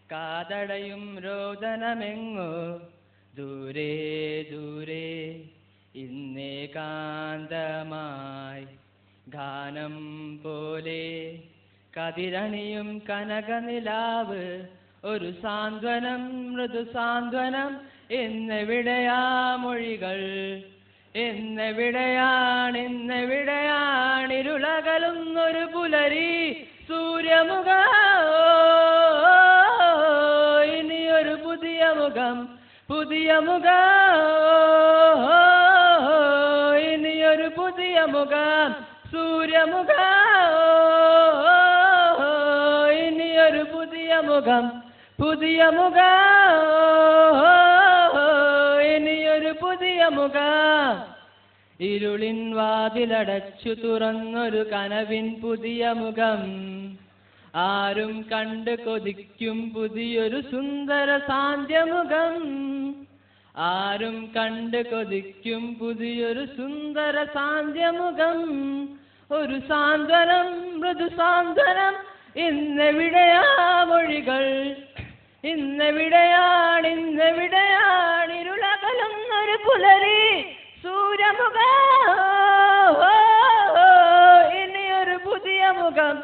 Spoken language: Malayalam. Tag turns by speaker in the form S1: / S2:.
S1: കാതടയും രോദനമെങ്ങോ ദൂരെ ദൂരെ ഇന്നേകാന്തമായി ഗാനം പോലെ കതിരണിയും കനകനിലാവ് ഒരു സാന്ത്വനം മൃദു സാന്ത്വനം എന്നെവിടെയാ മൊഴികൾ എന്നെവിടെയാണിരുളകലുന്നൊരു പുലരി സൂര്യമുഖ ഇനിയൊരു പുതിയ മുഖം ഇനിയൊരു പുതിയ മുഖം സൂര്യമുഖ ഇനിയൊരു പുതിയ മുഖം ഇനിയൊരു പുതിയ മുഖം ഇരുളിൻ വാതിലടച്ചു തുറന്നൊരു കനവിൻ പുതിയ മുഖം ആരും കണ്ട് കൊതിക്കും പുതിയൊരു സുന്ദര സാന്ധ്യമുഖം ആരും കണ്ട് കൊതിക്കും പുതിയൊരു സുന്ദര സാന്ധ്യമുഖം ഒരു സാന്ത്വനം മൃദു സാന്ത്വനം ഇന്നെവിടെയാ മൊഴികൾ ഇന്നെവിടെയാണിരുളകലുന്നൊരു പുലരി സൂര്യമുഖ ഇനിയൊരു പുതിയ മുഖം